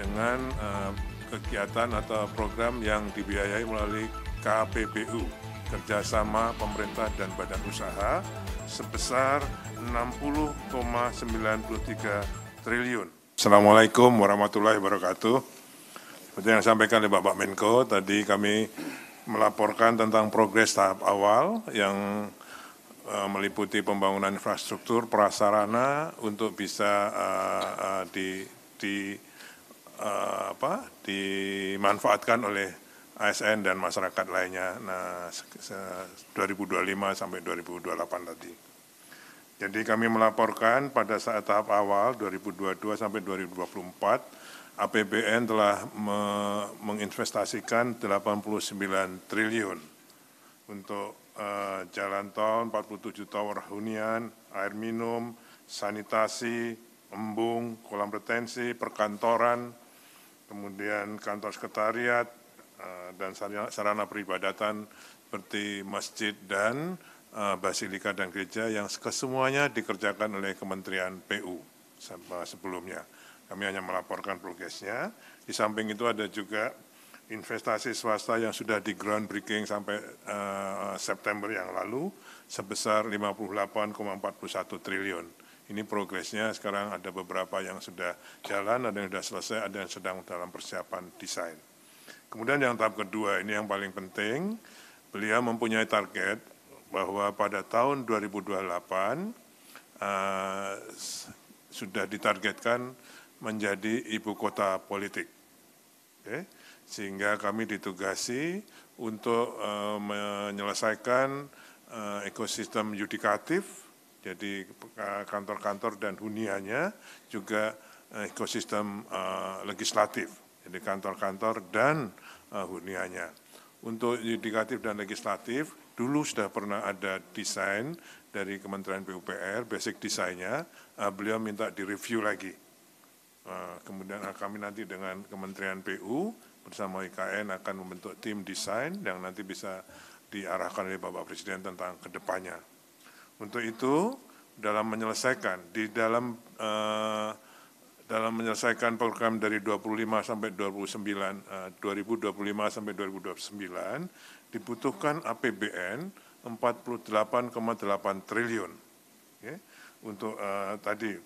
dengan kegiatan atau program yang dibiayai melalui KPBU, kerjasama pemerintah dan badan usaha, sebesar 60,93 triliun. Assalamualaikum warahmatullahi wabarakatuh. Seperti yang disampaikan oleh Bapak Menko, tadi kami melaporkan tentang progres tahap awal yang meliputi pembangunan infrastruktur prasarana untuk bisa dimanfaatkan oleh ASN dan masyarakat lainnya 2025 sampai 2028 tadi. Jadi kami melaporkan pada saat tahap awal 2022 sampai 2024 APBN telah menginvestasikan 89 triliun untuk jalan tol, 47 tower hunian, air minum, sanitasi, embung, kolam retensi, perkantoran, kemudian kantor sekretariat, dan sarana peribadatan seperti masjid dan basilika dan gereja yang kesemuanya dikerjakan oleh Kementerian PU sebelumnya. Kami hanya melaporkan progresnya. Di samping itu ada juga investasi swasta yang sudah di groundbreaking sampai September yang lalu sebesar 58,41 triliun. Ini progresnya sekarang ada beberapa yang sudah jalan, ada yang sudah selesai, ada yang sedang dalam persiapan desain. Kemudian yang tahap kedua, ini yang paling penting, beliau mempunyai target bahwa pada tahun 2028 sudah ditargetkan menjadi ibu kota politik. Okay? Sehingga kami ditugasi untuk menyelesaikan ekosistem yudikatif, jadi kantor-kantor dan huniannya, juga ekosistem legislatif, jadi kantor-kantor dan huniannya. Untuk yudikatif dan legislatif, dulu sudah pernah ada desain dari Kementerian PUPR, basic desainnya, beliau minta direview lagi. Kemudian kami nanti dengan Kementerian PU bersama IKN akan membentuk tim desain yang nanti bisa diarahkan oleh Bapak Presiden tentang kedepannya. Untuk itu, dalam menyelesaikan menyelesaikan program dari 25 sampai 2025 sampai 2029 dibutuhkan APBN 48,8 triliun. Okay? Untuk tadi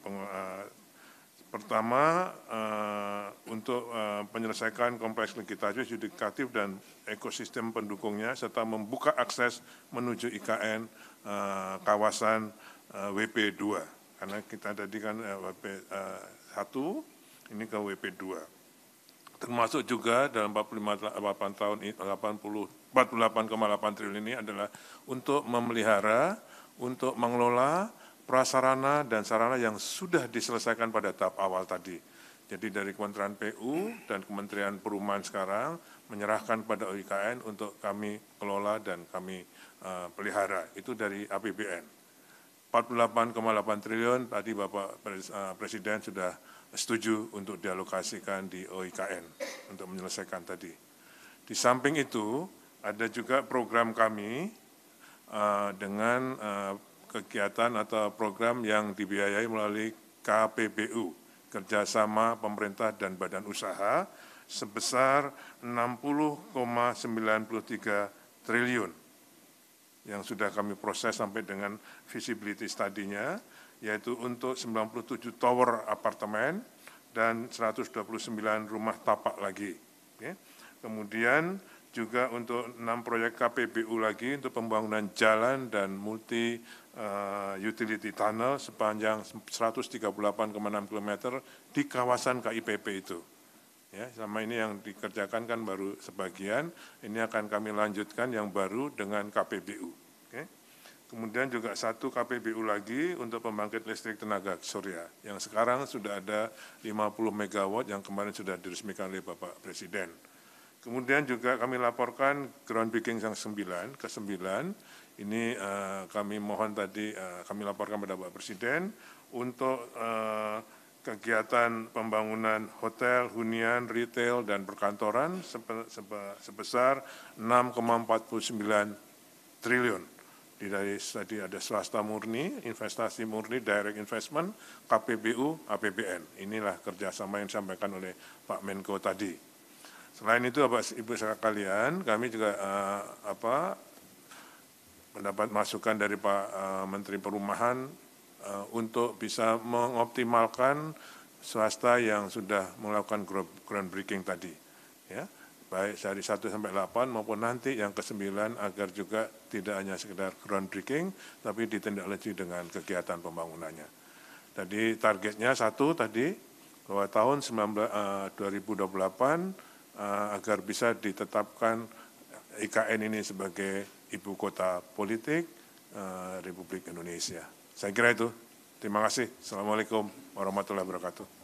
pertama untuk penyelesaian kompleks legislatif, yudikatif dan ekosistem pendukungnya serta membuka akses menuju IKN kawasan WP2. Karena kita tadi kan WP1 ini ke WP2. Termasuk juga dalam 48 tahun 48,8 triliun ini adalah untuk memelihara, untuk mengelola prasarana dan sarana yang sudah diselesaikan pada tahap awal tadi. Jadi dari Kementerian PU dan Kementerian Perumahan sekarang menyerahkan pada IKN untuk kami kelola dan kami pelihara. Itu dari APBN. 48,8 triliun tadi Bapak Presiden sudah setuju untuk dialokasikan di OIKN untuk menyelesaikan tadi. Di samping itu ada juga program kami dengan kegiatan atau program yang dibiayai melalui KPBU, kerjasama pemerintah dan badan usaha, sebesar 60,93 triliun yang sudah kami proses sampai dengan feasibility study-nya, yaitu untuk 97 tower apartemen dan 129 rumah tapak lagi. Okay. Kemudian juga untuk 6 proyek KPBU lagi untuk pembangunan jalan dan multi utility tunnel sepanjang 138,6 km di kawasan KIPP itu. Ya, sama ini yang dikerjakan kan baru sebagian, ini akan kami lanjutkan yang baru dengan KPBU. Oke. Kemudian juga satu KPBU lagi untuk pembangkit listrik tenaga surya, yang sekarang sudah ada 50 MW yang kemarin sudah diresmikan oleh Bapak Presiden. Kemudian juga kami laporkan groundbreaking yang ke-9, ini kami mohon tadi, kami laporkan pada Bapak Presiden untuk kegiatan pembangunan hotel, hunian, retail, dan perkantoran sebesar 6,49 triliun Dari tadi ada swasta murni, investasi murni, direct investment, KPBU, APBN. Inilah kerjasama yang disampaikan oleh Pak Menko tadi. Selain itu, Bapak Ibu sekalian, kami juga mendapat masukan dari Pak Menteri Perumahan untuk bisa mengoptimalkan swasta yang sudah melakukan groundbreaking tadi, ya, baik dari 1 sampai 8 maupun nanti yang ke-9 agar juga tidak hanya sekedar groundbreaking, tapi ditindaklanjuti dengan kegiatan pembangunannya. Tadi targetnya 1 tadi, bahwa tahun 2028 agar bisa ditetapkan IKN ini sebagai ibu kota politik Republik Indonesia. Saya kira itu. Terima kasih. Assalamualaikum warahmatullahi wabarakatuh.